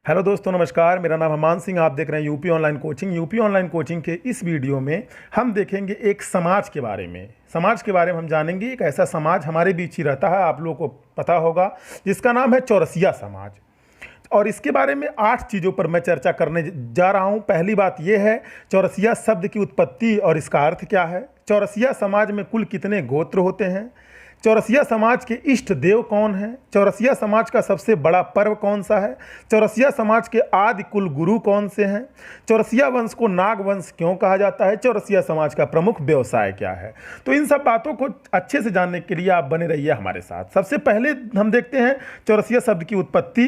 Hello दोस्तों, नमस्कार। मेरा नाम हमान सिंह। आप देख रहे हैं UP online coaching. UP online coaching के इस वीडियो में हम देखेंगे एक समाज के बारे में। समाज के बारे में हम जानेंगे। एक ऐसा समाज हमारे बीच ही रहता है, आप लोगों को पता होगा, जिसका नाम है चौरसिया समाज। और इसके बारे में 8 चीज़ों पर मैं चर्चा करने जा रहा हूँ। पहली बात यह है, चौरसिया शब्द की उत्पत्ति और इसका अर्थ क्या है। चौरसिया समाज में कुल कितने गोत्र होते हैं। चौरसिया समाज के इष्ट देव कौन है। चौरसिया समाज का सबसे बड़ा पर्व कौन सा है। चौरसिया समाज के आदि कुल गुरु कौन से हैं। चौरसिया वंश को नाग वंश क्यों कहा जाता है। चौरसिया समाज का प्रमुख व्यवसाय क्या है। तो इन सब बातों को अच्छे से जानने के लिए आप बने रहिए हमारे साथ। सबसे पहले हम देखते हैं चौरसिया शब्द की उत्पत्ति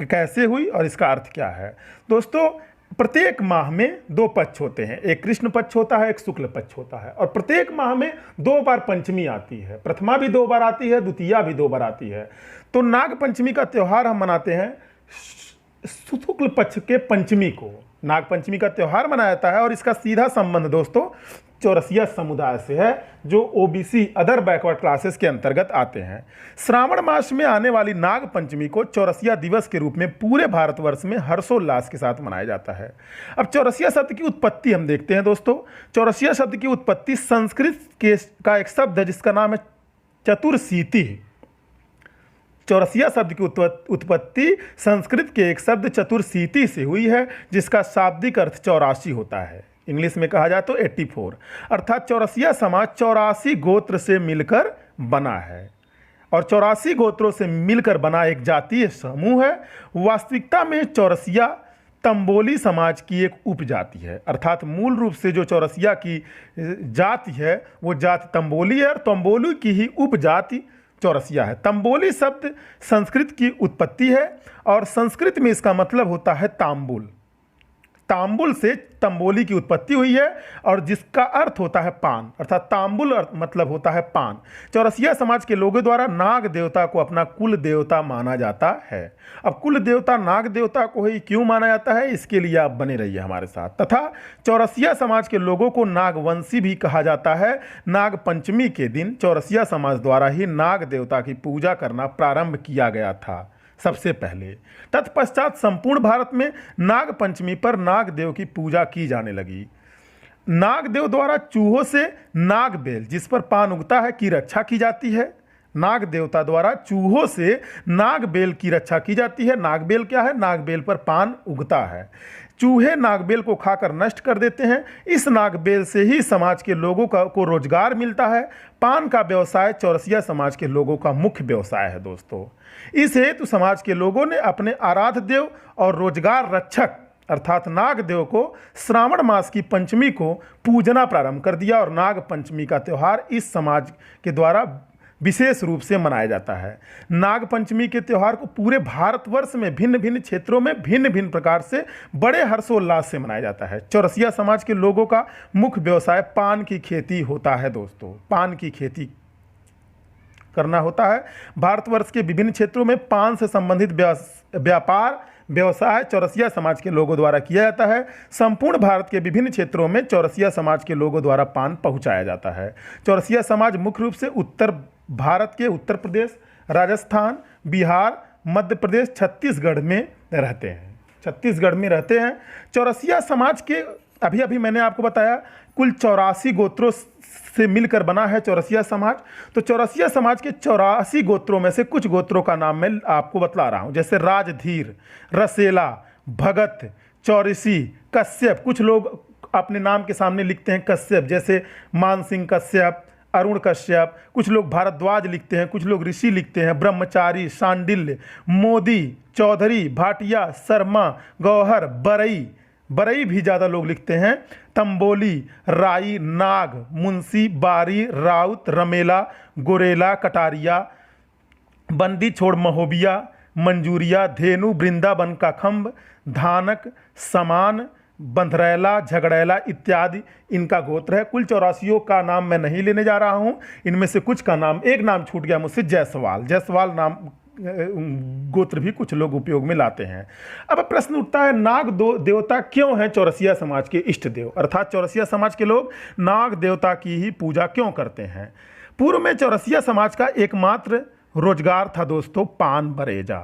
कैसे हुई और इसका अर्थ क्या है। दोस्तों, प्रत्येक माह में 2 पक्ष होते हैं, एक कृष्ण पक्ष होता है, एक शुक्ल पक्ष होता है। और प्रत्येक माह में 2 बार पंचमी आती है। प्रथमा भी 2 बार आती है, द्वितीया भी 2 बार आती है। तो नाग पंचमी का त्यौहार हम मनाते हैं शुक्ल पक्ष के पंचमी को। नाग पंचमी का त्यौहार मनाया जाता है और इसका सीधा संबंध दोस्तों चौरसिया समुदाय से है, जो ओबीसी अदर बैकवर्ड क्लासेस के अंतर्गत आते हैं। श्रावण मास में आने वाली नाग पंचमी को चौरसिया दिवस के रूप में पूरे भारतवर्ष में हर्षोल्लास के साथ मनाया जाता है। अब चौरसिया शब्द की उत्पत्ति हम देखते हैं दोस्तों। चौरसिया शब्द की उत्पत्ति संस्कृत का एक शब्द है जिसका नाम है चतुर्शीति। चौरसिया शब्द की उत्पत्ति संस्कृत के एक शब्द चतुर्शीति से हुई है, जिसका शाब्दिक अर्थ 84 होता है। इंग्लिश में कहा जाए तो 84, अर्थात चौरसिया समाज 84 गोत्र से मिलकर बना है। और 84 गोत्रों से मिलकर बना एक जातीय समूह है। वास्तविकता में चौरसिया तंबोली समाज की एक उपजाति है, अर्थात मूल रूप से जो चौरसिया की जाति है वो जाति तंबोली है और तंबोली की ही उपजाति चौरसिया है। तंबोली शब्द संस्कृत की उत्पत्ति है और संस्कृत में इसका मतलब होता है तांबुल। तांबुल से तंबोली की उत्पत्ति हुई है और जिसका अर्थ होता है पान, अर्थात तांबुल मतलब होता है पान। चौरसिया समाज के लोगों द्वारा नाग देवता को अपना कुल देवता माना जाता है। अब कुल देवता नाग देवता को ही क्यों माना जाता है, इसके लिए आप बने रहिए हमारे साथ। तथा चौरसिया समाज के लोगों को नागवंशी भी कहा जाता है। नाग पंचमी के दिन चौरसिया समाज द्वारा ही नाग देवता की पूजा करना प्रारंभ किया गया था सबसे पहले। तत्पश्चात संपूर्ण भारत में नाग पंचमी पर नागदेव की पूजा की जाने लगी। नागदेव द्वारा चूहों से नागबेल, जिस पर पान उगता है, की रक्षा की जाती है। नाग देवता द्वारा चूहों से नागबेल की रक्षा की जाती है। नागबेल क्या है? नागबेल पर पान उगता है। चूहे नागबेल को खाकर नष्ट कर देते हैं। इस नागबेल से ही समाज के लोगों को रोजगार मिलता है। पान का व्यवसाय चौरसिया समाज के लोगों का मुख्य व्यवसाय है दोस्तों। इस हेतु समाज के लोगों ने अपने आराध्य देव और रोजगार रक्षक अर्थात नागदेव को श्रावण मास की पंचमी को पूजना प्रारंभ कर दिया और नाग पंचमी का त्यौहार इस समाज के द्वारा विशेष रूप से मनाया जाता है। नाग पंचमी के त्यौहार को पूरे भारतवर्ष में भिन्न भिन्न क्षेत्रों में भिन्न भिन्न प्रकार से बड़े हर्षोल्लास से मनाया जाता है। चौरसिया समाज के लोगों का मुख्य व्यवसाय पान की खेती होता है दोस्तों। पान की खेती करना होता है। भारतवर्ष के विभिन्न क्षेत्रों में पान से संबंधित व्यापार व्यवसाय चौरसिया समाज के लोगों द्वारा किया जाता है। संपूर्ण भारत के विभिन्न क्षेत्रों में चौरसिया समाज के लोगों द्वारा पान पहुंचाया जाता है। चौरसिया समाज मुख्य रूप से उत्तर भारत के उत्तर प्रदेश, राजस्थान, बिहार, मध्य प्रदेश, छत्तीसगढ़ में रहते हैं। छत्तीसगढ़ में रहते हैं। चौरसिया समाज के अभी मैंने आपको बताया कुल 84 गोत्रों से मिलकर बना है चौरसिया समाज। तो चौरसिया समाज के 84 गोत्रों में से कुछ गोत्रों का नाम मैं आपको बतला रहा हूँ, जैसे राजधीर, रसेला, भगत, चौरसी, कश्यप। कुछ लोग अपने नाम के सामने लिखते हैं कश्यप, जैसे मानसिंह कश्यप, अरुण कश्यप। कुछ लोग भारद्वाज लिखते हैं, कुछ लोग ऋषि लिखते हैं, ब्रह्मचारी, शांडिल्य, मोदी, चौधरी, भाटिया, शर्मा, गौहर, बरई भी ज़्यादा लोग लिखते हैं, तंबोली, राई, नाग, मुंशी, बारी, राउत, रमेला, गोरेला, कटारिया, बंदी छोड़, महोबिया, मंजूरिया, धेनु, वृंदावन का खम्भ, धानक, समान, बंधरैला, झगड़ैला इत्यादि इनका गोत्र है। कुल 84 का नाम मैं नहीं लेने जा रहा हूँ। इनमें से कुछ का नाम, एक नाम छूट गया मुझसे, जायसवाल नाम गोत्र भी कुछ लोग उपयोग में लाते हैं। अब प्रश्न उठता है, नाग देवता क्यों हैं चौरसिया समाज के इष्ट देव, अर्थात चौरसिया समाज के लोग नाग देवता की ही पूजा क्यों करते हैं। पूर्व में चौरसिया समाज का एकमात्र रोजगार था दोस्तों पान बरेजा।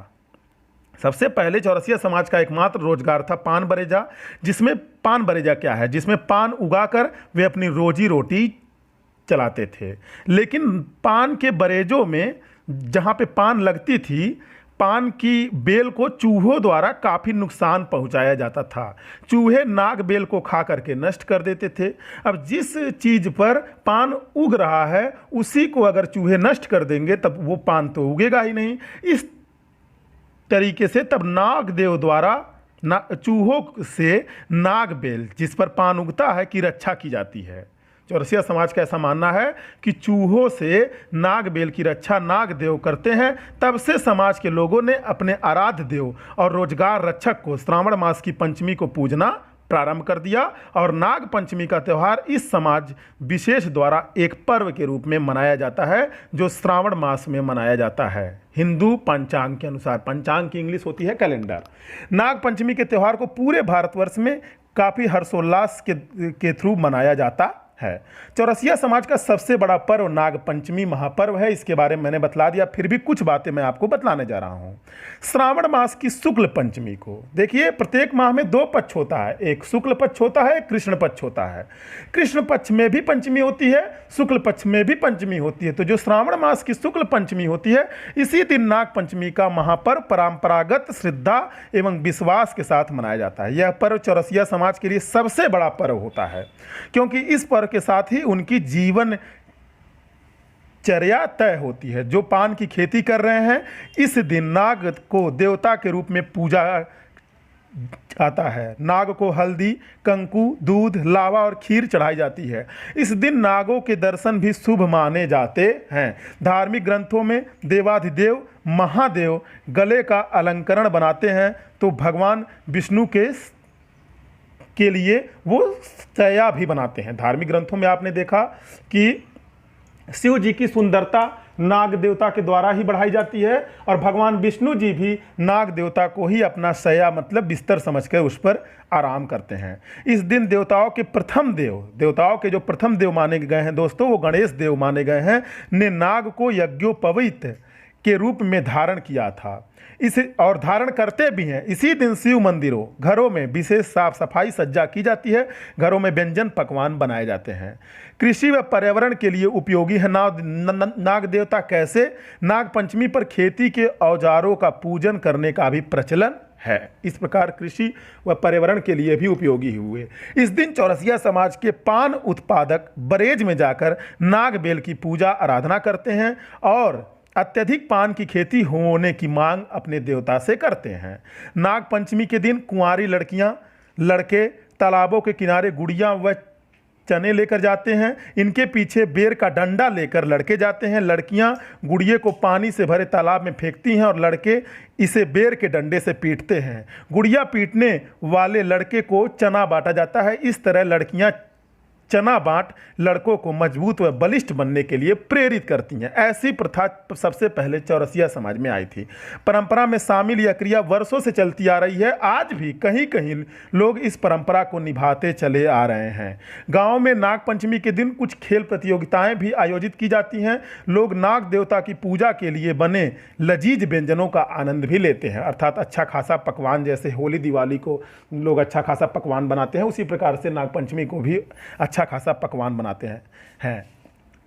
सबसे पहले चौरसिया समाज का एकमात्र रोजगार था पान बरेजा, जिसमें पान बरेजा क्या है, जिसमें पान उगाकर वे अपनी रोजी रोटी चलाते थे। लेकिन पान के बरेजों में जहाँ पे पान लगती थी, पान की बेल को चूहों द्वारा काफ़ी नुकसान पहुंचाया जाता था। चूहे नाग बेल को खा करके नष्ट कर देते थे। अब जिस चीज़ पर पान उग रहा है उसी को अगर चूहे नष्ट कर देंगे तब वो पान तो उगेगा ही नहीं। इस तरीके से तब नाग देव द्वारा चूहों से नाग बेल जिस पर पान उगता है की रक्षा की जाती है। चौरसिया समाज का ऐसा मानना है कि चूहों से नाग बेल की रक्षा नाग देव करते हैं। तब से समाज के लोगों ने अपने आराध्य देव और रोजगार रक्षक को श्रावण मास की पंचमी को पूजना प्रारंभ कर दिया और नाग पंचमी का त्यौहार इस समाज विशेष द्वारा एक पर्व के रूप में मनाया जाता है, जो श्रावण मास में मनाया जाता है हिंदू पंचांग के अनुसार। पंचांग की इंग्लिश होती है कैलेंडर। नाग पंचमी के त्यौहार को पूरे भारतवर्ष में काफ़ी हर्षोल्लास के थ्रू मनाया जाता है। चौरसिया समाज का सबसे बड़ा पर्व नाग पंचमी महापर्व है। इसके बारे में मैंने बतला दिया, फिर भी कुछ बातें मैं आपको बतलाने जा रहा हूँ। श्रावण मास की शुक्ल पंचमी को देखिए, प्रत्येक माह में 2 पक्ष होता है, एक शुक्ल पक्ष होता है, एक कृष्ण पक्ष होता है। कृष्ण पक्ष में भी पंचमी होती है, शुक्ल पक्ष में भी पंचमी होती है। तो जो श्रावण मास की शुक्ल पंचमी होती है, इसी दिन नाग पंचमी का महापर्व परंपरागत श्रद्धा एवं विश्वास के साथ मनाया जाता है। यह पर्व चौरसिया समाज के लिए सबसे बड़ा पर्व होता है, क्योंकि इस पर्व के साथ ही उनकी जीवन चर्या तय होती है। जो पान की खेती कर रहे हैं, इस दिन नाग को देवता के रूप में पूजा आता है। नाग को हल्दी, कंकु, दूध, लावा और खीर चढ़ाई जाती है। इस दिन नागों के दर्शन भी शुभ माने जाते हैं। धार्मिक ग्रंथों में देवाधिदेव महादेव गले का अलंकरण बनाते हैं, तो भगवान विष्णु के लिए वो सया भी बनाते हैं। धार्मिक ग्रंथों में आपने देखा कि शिव जी की सुंदरता नाग देवता के द्वारा ही बढ़ाई जाती है और भगवान विष्णु जी भी नाग देवता को ही अपना सया मतलब बिस्तर समझकर उस पर आराम करते हैं। इस दिन देवताओं के जो प्रथम देव माने गए हैं दोस्तों, वो गणेश देव माने गए हैं, ने नाग को यज्ञोपवीत के रूप में धारण किया था। इसे और धारण करते भी हैं। इसी दिन शिव मंदिरों, घरों में विशेष साफ सफाई सज्जा की जाती है। घरों में व्यंजन पकवान बनाए जाते हैं। कृषि व पर्यावरण के लिए उपयोगी है नाग देवता। कैसे? नाग पंचमी पर खेती के औजारों का पूजन करने का भी प्रचलन है। इस प्रकार कृषि व पर्यावरण के लिए भी उपयोगी हुए। इस दिन चौरसिया समाज के पान उत्पादक बरेज में जाकर नाग बेल की पूजा आराधना करते हैं और अत्यधिक पान की खेती होने की मांग अपने देवता से करते हैं। नाग पंचमी के दिन कुंवारी लड़के तालाबों के किनारे गुड़ियाँ व चने लेकर जाते हैं। इनके पीछे बेर का डंडा लेकर लड़के जाते हैं। लड़कियां गुड़िये को पानी से भरे तालाब में फेंकती हैं और लड़के इसे बेर के डंडे से पीटते हैं। गुड़िया पीटने वाले लड़के को चना बांटा जाता है। इस तरह लड़कियां चना बांट लड़कों को मजबूत व बलिष्ठ बनने के लिए प्रेरित करती हैं। ऐसी प्रथा सबसे पहले चौरसिया समाज में आई थी। परंपरा में शामिल यह क्रिया वर्षों से चलती आ रही है। आज भी कहीं कहीं लोग इस परंपरा को निभाते चले आ रहे हैं। गाँव में नाग पंचमी के दिन कुछ खेल प्रतियोगिताएं भी आयोजित की जाती हैं। लोग नाग देवता की पूजा के लिए बने लजीज व्यंजनों का आनंद भी लेते हैं, अर्थात अच्छा खासा पकवान। जैसे होली दिवाली को लोग अच्छा खासा पकवान बनाते हैं, उसी प्रकार से नाग पंचमी को भी अच्छा खासा पकवान बनाते हैं।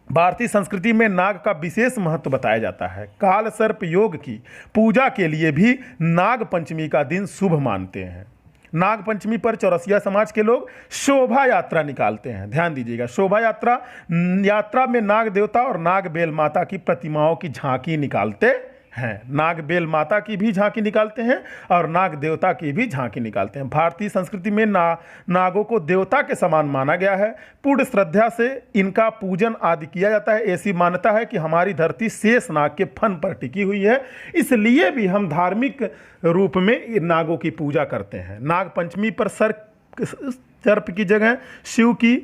भारतीय संस्कृति में नाग का विशेष महत्व बताया जाता है। काल सर्प योग की पूजा के लिए भी नाग पंचमी का दिन शुभ मानते हैं। नाग पंचमी पर चौरसिया समाज के लोग शोभा यात्रा निकालते हैं। ध्यान दीजिएगा, शोभा यात्रा में नाग देवता और नाग बेल माता की प्रतिमाओं की झांकी निकालते हैं। नाग बेल माता की भी झांकी निकालते हैं और नाग देवता की भी झांकी निकालते हैं। भारतीय संस्कृति में नागों को देवता के समान माना गया है। पूर्ण श्रद्धा से इनका पूजन आदि किया जाता है। ऐसी मान्यता है कि हमारी धरती शेष नाग के फन पर टिकी हुई है, इसलिए भी हम धार्मिक रूप में नागों की पूजा करते हैं। नाग पंचमी पर सर्प की जगह शिव की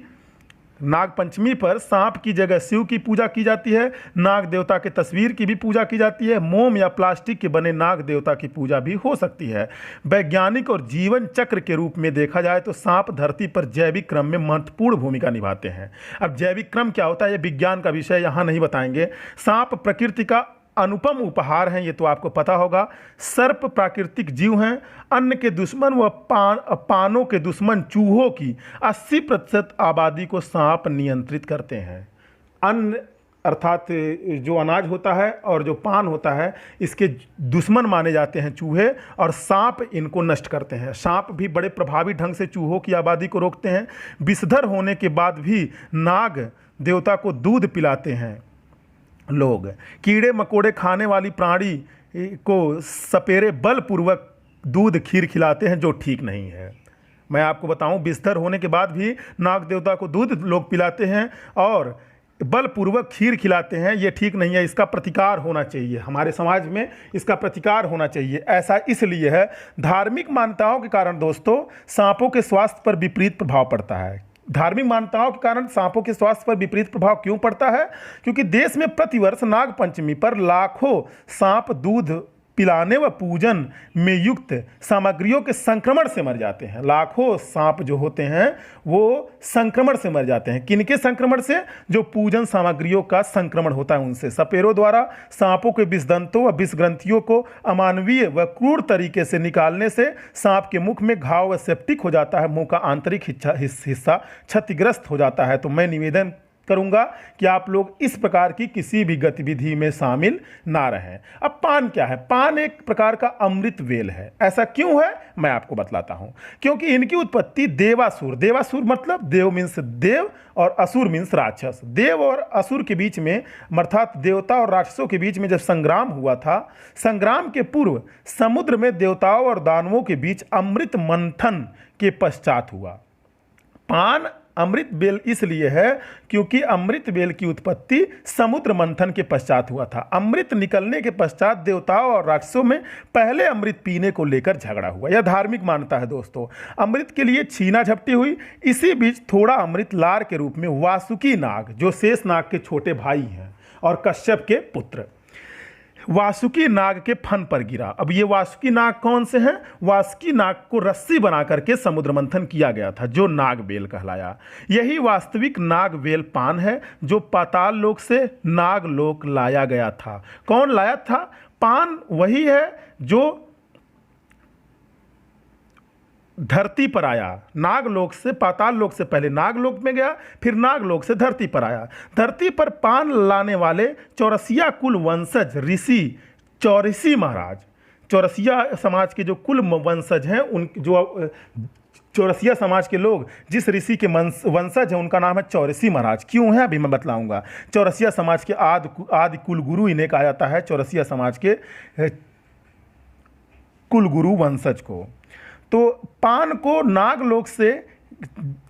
नाग पंचमी पर सांप की जगह शिव की पूजा की जाती है। नाग देवता के तस्वीर की भी पूजा की जाती है। मोम या प्लास्टिक के बने नाग देवता की पूजा भी हो सकती है। वैज्ञानिक और जीवन चक्र के रूप में देखा जाए तो सांप धरती पर जैविक क्रम में महत्वपूर्ण भूमिका निभाते हैं। अब जैविक क्रम क्या होता है, ये विज्ञान का विषय यहाँ नहीं बताएंगे। सांप प्रकृति का अनुपम उपहार हैं, ये तो आपको पता होगा। सर्प प्राकृतिक जीव हैं। अन्न के दुश्मन व पानों के दुश्मन चूहों की 80% आबादी को सांप नियंत्रित करते हैं। अन्न अर्थात जो अनाज होता है और जो पान होता है, इसके दुश्मन माने जाते हैं चूहे, और सांप इनको नष्ट करते हैं। सांप भी बड़े प्रभावी ढंग से चूहों की आबादी को रोकते हैं। विषधर होने के बाद भी नाग देवता को दूध पिलाते हैं लोग। कीड़े मकोड़े खाने वाली प्राणी को सपेरे बलपूर्वक दूध खीर खिलाते हैं, जो ठीक नहीं है। मैं आपको बताऊं, विषधर होने के बाद भी नाग देवता को दूध लोग पिलाते हैं और बलपूर्वक खीर खिलाते हैं, ये ठीक नहीं है। इसका प्रतिकार होना चाहिए, हमारे समाज में इसका प्रतिकार होना चाहिए। ऐसा इसलिए है, धार्मिक मान्यताओं के कारण दोस्तों सांपों के स्वास्थ्य पर विपरीत प्रभाव पड़ता है। धार्मिक मान्यताओं के कारण सांपों के स्वास्थ्य पर विपरीत प्रभाव क्यों पड़ता है? क्योंकि देश में प्रतिवर्ष नाग पंचमी पर लाखों सांप दूध पिलाने व पूजन में युक्त सामग्रियों के संक्रमण से मर जाते हैं। लाखों सांप जो होते हैं वो संक्रमण से मर जाते हैं। किनके संक्रमण से? जो पूजन सामग्रियों का संक्रमण होता है उनसे। सपेरों द्वारा सांपों के विषदंतों व विषग्रंथियों को अमानवीय व क्रूर तरीके से निकालने से सांप के मुख में घाव व सेप्टिक हो जाता है, मुंह का आंतरिक हिस्सा क्षतिग्रस्त हो जाता है। तो मैं निवेदन करूंगा कि आप लोग इस प्रकार की किसी भी गतिविधि में शामिल ना रहें। अब पान क्या है? पान एक प्रकार का अमृत वेल है। ऐसा क्यों है मैं आपको बतलाता हूं। क्योंकि इनकी उत्पत्ति देवासुर, देवासुर मतलब देव मीन्स देव और असुर मीन्स राक्षस। देव और असुर के बीच में अर्थात देवता और राक्षसों के बीच में जब संग्राम हुआ था, संग्राम के पूर्व समुद्र में देवताओं और दानवों के बीच अमृत मंथन के पश्चात हुआ। पान अमृत बेल इसलिए है क्योंकि अमृत बेल की उत्पत्ति समुद्र मंथन के पश्चात हुआ था। अमृत निकलने के पश्चात देवताओं और राक्षसों में पहले अमृत पीने को लेकर झगड़ा हुआ। यह धार्मिक मान्यता है दोस्तों। अमृत के लिए छीना झपटी हुई। इसी बीच थोड़ा अमृत लार के रूप में वासुकी नाग, जो शेष नाग के छोटे भाई हैं और कश्यप के पुत्र, वासुकी नाग के फन पर गिरा। अब ये वासुकी नाग कौन से हैं? वासुकी नाग को रस्सी बना करके समुद्र मंथन किया गया था, जो नाग बेल कहलाया। यही वास्तविक नाग बेल पान है, जो पाताल लोक से नाग लोक लाया गया था। कौन लाया था? पान वही है जो धरती पर आया। नागलोक से पाताल लोक से पहले नागलोक में गया, फिर नागलोक से धरती पर आया। धरती पर पान लाने वाले चौरसिया कुल वंशज ऋषि चौरसी महाराज, चौरसिया समाज के जो कुल वंशज हैं, उन जो चौरसिया समाज के लोग जिस ऋषि के वंशज हैं उनका नाम है चौरसी महाराज। क्यों है अभी मैं बतलाऊंगा। चौरसिया समाज के आदि कुलगुरु इन्हें कहा जाता है, चौरसिया समाज के कुलगुरु वंशज को। तो पान को नागलोक से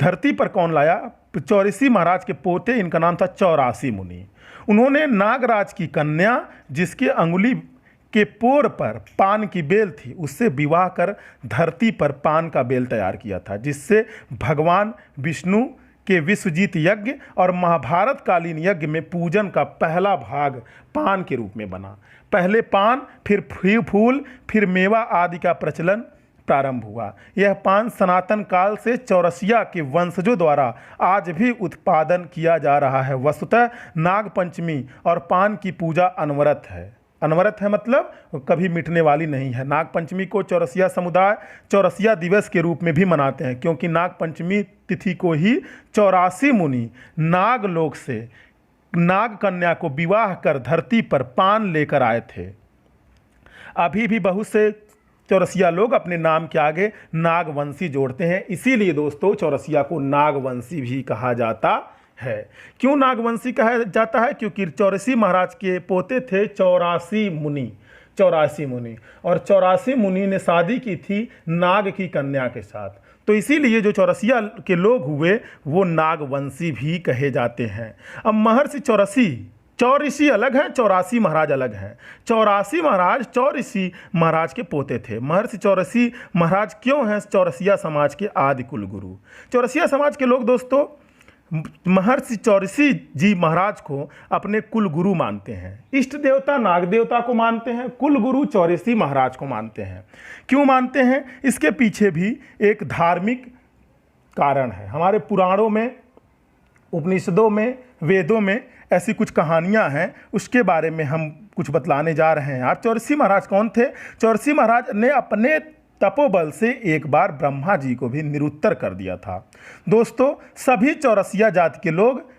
धरती पर कौन लाया? चौरसी महाराज के पोते, इनका नाम था चौरासी मुनि। उन्होंने नागराज की कन्या, जिसके अंगुली के पोर पर पान की बेल थी, उससे विवाह कर धरती पर पान का बेल तैयार किया था, जिससे भगवान विष्णु के विश्वजीत यज्ञ और महाभारत कालीन यज्ञ में पूजन का पहला भाग पान के रूप में बना। पहले पान, फिर फूल, फिर मेवा आदि का प्रचलन प्रारंभ हुआ। यह पान सनातन काल से चौरसिया के वंशजों द्वारा आज भी उत्पादन किया जा रहा है। वस्तुतः नाग पंचमी और पान की पूजा अनवरत है। अनवरत है मतलब कभी मिटने वाली नहीं है। नाग पंचमी को चौरसिया समुदाय चौरसिया दिवस के रूप में भी मनाते हैं, क्योंकि नाग पंचमी तिथि को ही 84 मुनि नागलोक से नाग कन्या को विवाह कर धरती पर पान लेकर आए थे। अभी भी बहुत से चौरसिया लोग अपने नाम के आगे नागवंशी जोड़ते हैं, इसीलिए दोस्तों चौरसिया को नागवंशी भी कहा जाता है। क्यों नागवंशी कहा जाता है? क्योंकि चौरसी महाराज के पोते थे 84 मुनि। 84 मुनि, और 84 मुनि ने शादी की थी नाग की कन्या के साथ, तो इसीलिए जो चौरसिया के लोग हुए वो नागवंशी भी कहे जाते हैं। अब महर्षि चौरसी अलग हैं, 84 महाराज अलग हैं। 84 महाराज चौरसी महाराज के पोते थे। महर्षि चौरसी महाराज क्यों हैं? चौरसिया समाज के आदि कुलगुरु। चौरसिया समाज के लोग दोस्तों महर्षि चौरसी जी महाराज को अपने कुलगुरु मानते हैं। इष्ट देवता नाग देवता को मानते हैं, कुलगुरु चौरसी महाराज को मानते हैं। क्यों मानते हैं? इसके पीछे भी एक धार्मिक कारण है। हमारे पुराणों में उपनिषदों में, वेदों में ऐसी कुछ कहानियां हैं, उसके बारे में हम कुछ बतलाने जा रहे हैं। आज चौरसी महाराज कौन थे? चौरसी महाराज ने अपने तपोबल से एक बार ब्रह्मा जी को भी निरुत्तर कर दिया था। दोस्तों, सभी चौरसिया जाति के लोग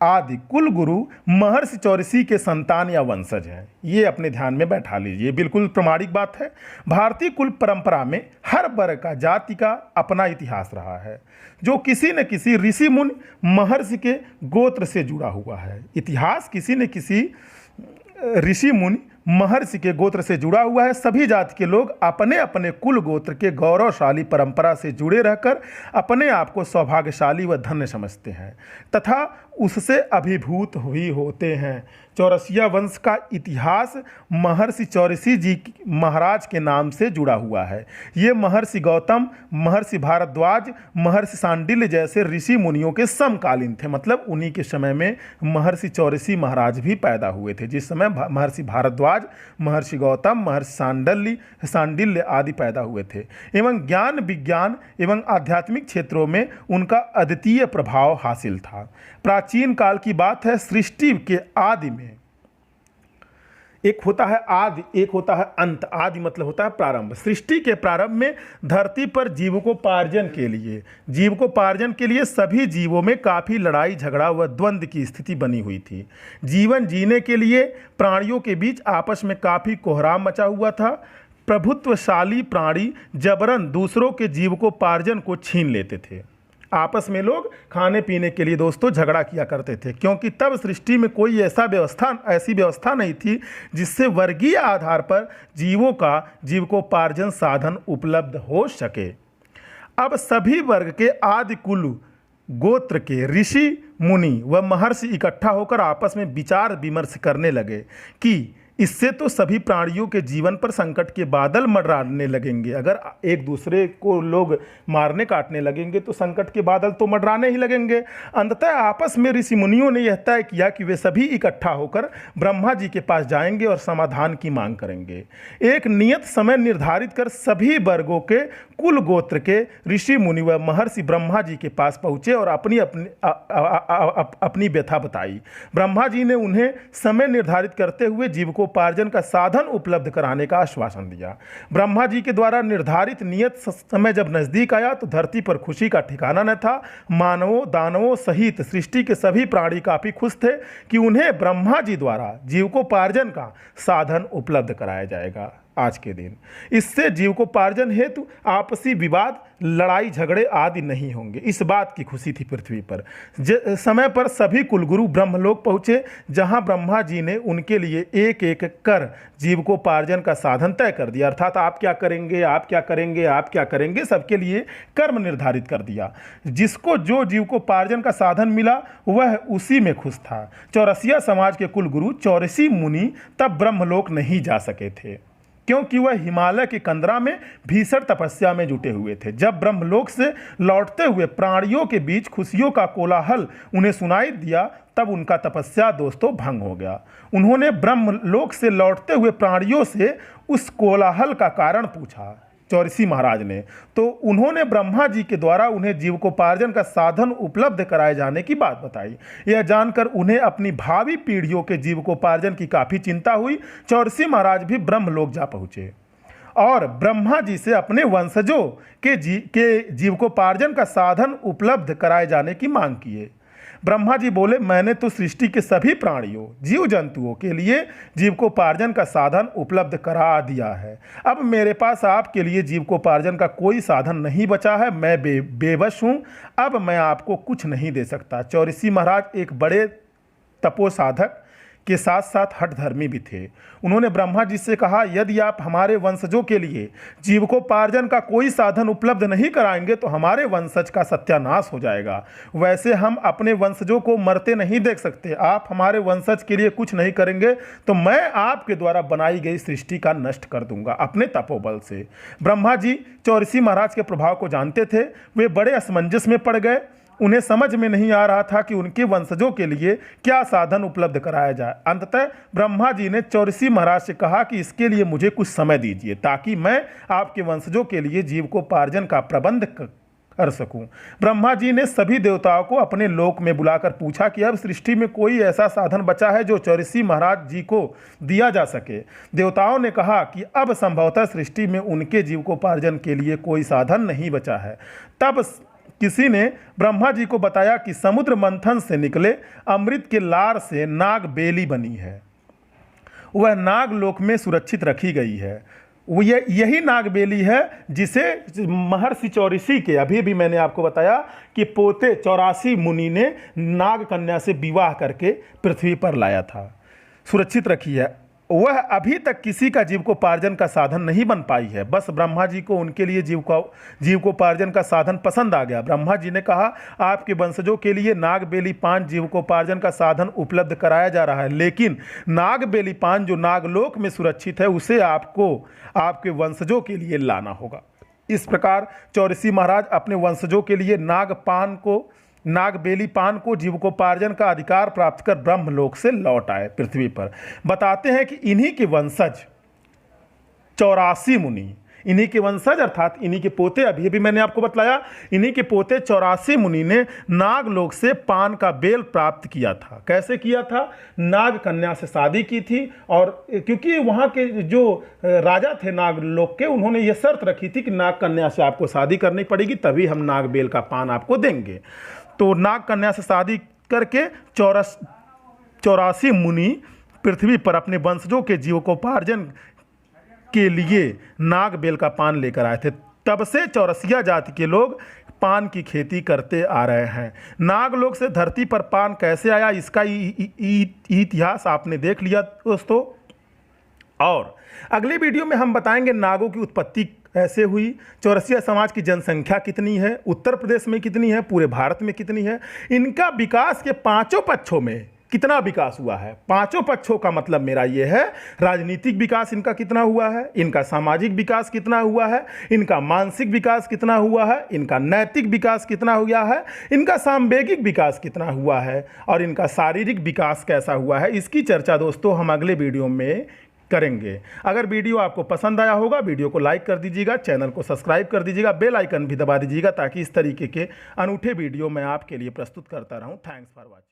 आदि कुल गुरु महर्षि चौरसी के संतान या वंशज हैं। ये अपने ध्यान में बैठा लीजिए, बिल्कुल प्रमाणिक बात है। भारतीय कुल परंपरा में हर वर्ग का, जाति का अपना इतिहास रहा है, जो किसी न किसी ऋषि मुनि महर्षि के गोत्र से जुड़ा हुआ है। इतिहास किसी न किसी ऋषि मुनि महर्षि के गोत्र से जुड़ा हुआ है। सभी जाति के लोग अपने अपने कुल गोत्र के गौरवशाली परंपरा से जुड़े रहकर अपने आप को सौभाग्यशाली व धन्य समझते हैं तथा उससे अभिभूत भी होते हैं। चौरसिया वंश का इतिहास महर्षि चौरसी जी महाराज के नाम से जुड़ा हुआ है। ये महर्षि गौतम, महर्षि भारद्वाज, महर्षि सांडिल्य जैसे ऋषि मुनियों के समकालीन थे। मतलब उन्हीं के समय में महर्षि चौरसी महाराज भी पैदा हुए थे, जिस समय महर्षि भारद्वाज, महर्षि गौतम, महर्षि सांडिल्य आदि पैदा हुए थे। एवं ज्ञान, विज्ञान एवं आध्यात्मिक क्षेत्रों में उनका अद्वितीय प्रभाव हासिल था। प्राचीन काल की बात है। सृष्टि के आदि में एक होता है आदि, एक होता है अंत। आदि मतलब होता है प्रारंभ। सृष्टि के प्रारंभ में धरती पर जीवकोपार्जन के लिए सभी जीवों में काफ़ी लड़ाई झगड़ा व द्वंद्व की स्थिति बनी हुई थी। जीवन जीने के लिए प्राणियों के बीच आपस में काफ़ी कोहराम मचा हुआ था। प्रभुत्वशाली प्राणी जबरन दूसरों के जीवकोपार्जन को छीन लेते थे। आपस में लोग खाने पीने के लिए दोस्तों झगड़ा किया करते थे, क्योंकि तब सृष्टि में कोई ऐसी व्यवस्था नहीं थी जिससे वर्गीय आधार पर जीवकोपार्जन साधन उपलब्ध हो सके। अब सभी वर्ग के आदि कुल गोत्र के ऋषि मुनि व महर्षि इकट्ठा होकर आपस में विचार विमर्श करने लगे कि इससे तो सभी प्राणियों के जीवन पर संकट के बादल मंडराने लगेंगे। अगर एक दूसरे को लोग मारने काटने लगेंगे तो संकट के बादल तो मंडराने ही लगेंगे। अंततः आपस में ऋषि मुनियों ने यह तय किया कि वे सभी इकट्ठा होकर ब्रह्मा जी के पास जाएंगे और समाधान की मांग करेंगे। एक नियत समय निर्धारित कर सभी वर्गों के कुल गोत्र के ऋषि मुनि व महर्षि ब्रह्मा जी के पास पहुँचे और अपनी व्यथा बताई। ब्रह्मा जी ने उन्हें समय निर्धारित करते हुए जीवकोपार्जन का साधन उपलब्ध कराने का आश्वासन दिया। ब्रह्मा जी के द्वारा निर्धारित नियत समय जब नजदीक आया तो धरती पर खुशी का ठिकाना न था। मानवों, दानवों सहित सृष्टि के सभी प्राणी काफी खुश थे कि उन्हें ब्रह्मा जी द्वारा जीवकोपार्जन का साधन उपलब्ध कराया जाएगा। आज के दिन इससे जीवकोपार्जन हेतु आपसी विवाद, लड़ाई झगड़े आदि नहीं होंगे। इस बात की खुशी थी पृथ्वी पर। समय पर सभी कुलगुरु ब्रह्मलोक पहुँचे, जहाँ ब्रह्मा जी ने उनके लिए एक एक कर जीवकोपार्जन का साधन तय कर दिया। अर्थात आप क्या करेंगे, आप क्या करेंगे, आप क्या करेंगे, सबके लिए कर्म निर्धारित कर दिया। जिसको जो जीवकोपार्जन का साधन मिला वह उसी में खुश था। चौरसिया समाज के कुलगुरु चौरसी मुनि तब ब्रह्मलोक नहीं जा सके थे, क्योंकि वह हिमालय के कंदरा में भीषण तपस्या में जुटे हुए थे। जब ब्रह्मलोक से लौटते हुए प्राणियों के बीच खुशियों का कोलाहल उन्हें सुनाई दिया, तब उनका तपस्या दोस्तों भंग हो गया। उन्होंने ब्रह्मलोक से लौटते हुए प्राणियों से उस कोलाहल का कारण पूछा, चौरसी महाराज ने। तो उन्होंने ब्रह्मा जी के द्वारा उन्हें जीवकोपार्जन का साधन उपलब्ध कराए जाने की बात बताई। यह जानकर उन्हें अपनी भावी पीढ़ियों के जीवकोपार्जन की काफ़ी चिंता हुई। चौरसी महाराज भी ब्रह्मलोक जा पहुँचे और ब्रह्मा जी से अपने वंशजों के जीवकोपार्जन का साधन उपलब्ध कराए जाने की मांग किए। ब्रह्मा जी बोले, मैंने तो सृष्टि के सभी प्राणियों, जीव जंतुओं के लिए जीवकोपार्जन का साधन उपलब्ध करा दिया है। अब मेरे पास आपके लिए जीवकोपार्जन का कोई साधन नहीं बचा है। मैं बेबस हूँ। अब मैं आपको कुछ नहीं दे सकता। चौरसी महाराज एक बड़े तपोसाधक के साथ साथ हठधर्मी भी थे। उन्होंने ब्रह्मा जी से कहा, यदि आप हमारे वंशजों के लिए जीवकोपार्जन का कोई साधन उपलब्ध नहीं कराएंगे तो हमारे वंशज का सत्यानाश हो जाएगा। वैसे हम अपने वंशजों को मरते नहीं देख सकते। आप हमारे वंशज के लिए कुछ नहीं करेंगे तो मैं आपके द्वारा बनाई गई सृष्टि का नष्ट कर दूंगा अपने तपोबल से। ब्रह्मा जी चौरसी महाराज के प्रभाव को जानते थे। वे बड़े असमंजस में पड़ गए। उन्हें समझ में नहीं आ रहा था कि उनके वंशजों के लिए क्या साधन उपलब्ध कराया जाए। अंततः ब्रह्मा जी ने चौरसी महाराज से कहा कि इसके लिए मुझे कुछ समय दीजिए, ताकि मैं आपके वंशजों के लिए जीवकोपार्जन का प्रबंध कर सकूं। ब्रह्मा जी ने सभी देवताओं को अपने लोक में बुलाकर पूछा कि अब सृष्टि में कोई ऐसा साधन बचा है जो चौरसी महाराज जी को दिया जा सके। देवताओं ने कहा कि अब संभवतः सृष्टि में उनके जीविकोपार्जन के लिए कोई साधन नहीं बचा है। तब किसी ने ब्रह्मा जी को बताया कि समुद्र मंथन से निकले अमृत के लार से नाग बेली बनी है, वह नाग लोक में सुरक्षित रखी गई है। वो यही नागबेली है जिसे महर्षि चौरसी के, अभी भी मैंने आपको बताया कि पोते 84 मुनि ने नाग कन्या से विवाह करके पृथ्वी पर लाया था, सुरक्षित रखी है। वह अभी तक किसी का जीविकोपार्जन का साधन नहीं बन पाई है। बस ब्रह्मा जी को उनके लिए जीविकोपार्जन का साधन पसंद आ गया। ब्रह्मा जी ने कहा, आपके वंशजों के लिए नागबेली पान जीविकोपार्जन का साधन उपलब्ध कराया जा रहा है, लेकिन नागबेली पान जो नागलोक में सुरक्षित है उसे आपको आपके वंशजों के लिए लाना होगा। इस प्रकार चौरसी महाराज अपने वंशजों के लिए नागबेली पान को जीविकोपार्जन का अधिकार प्राप्त कर ब्रह्मलोक से लौट आए पृथ्वी पर। बताते हैं कि इन्हीं के वंशज 84 मुनि, इन्हीं के वंशज अर्थात इन्हीं के पोते, अभी मैंने आपको बताया, इन्हीं के पोते 84 मुनि ने नागलोक से पान का बेल प्राप्त किया था। कैसे किया था? नाग कन्या से शादी की थी, और क्योंकि वहाँ के जो राजा थे नागलोक के, उन्होंने ये शर्त रखी थी कि नाग कन्या से आपको शादी करनी पड़ेगी, तभी हम नाग बेल का पान आपको देंगे। तो नाग कन्या से शादी करके 84 मुनि पृथ्वी पर अपने वंशजों के जीविकोपार्जन के लिए नाग बेल का पान लेकर आए थे। तब से चौरसिया जाति के लोग पान की खेती करते आ रहे हैं। नागलोक से धरती पर पान कैसे आया, इसका इतिहास आपने देख लिया दोस्तों। और अगले वीडियो में हम बताएंगे नागों की उत्पत्ति कैसे हुई, चौरसिया समाज की जनसंख्या कितनी है, उत्तर प्रदेश में कितनी है, पूरे भारत में कितनी है, इनका विकास के पांचों पक्षों में कितना विकास हुआ है। पांचों पक्षों का मतलब मेरा ये है, राजनीतिक विकास इनका कितना हुआ है, इनका सामाजिक विकास कितना हुआ है, इनका मानसिक विकास कितना हुआ है, इनका नैतिक विकास कितना हुआ है, इनका सांवेगिक विकास कितना हुआ है, और इनका शारीरिक विकास कैसा हुआ है। इसकी चर्चा दोस्तों हम अगले वीडियो में करेंगे। अगर वीडियो आपको पसंद आया होगा, वीडियो को लाइक कर दीजिएगा, चैनल को सब्सक्राइब कर दीजिएगा, बेल आइकन भी दबा दीजिएगा, ताकि इस तरीके के अनूठे वीडियो मैं आपके लिए प्रस्तुत करता रहूं। Thanks for watching.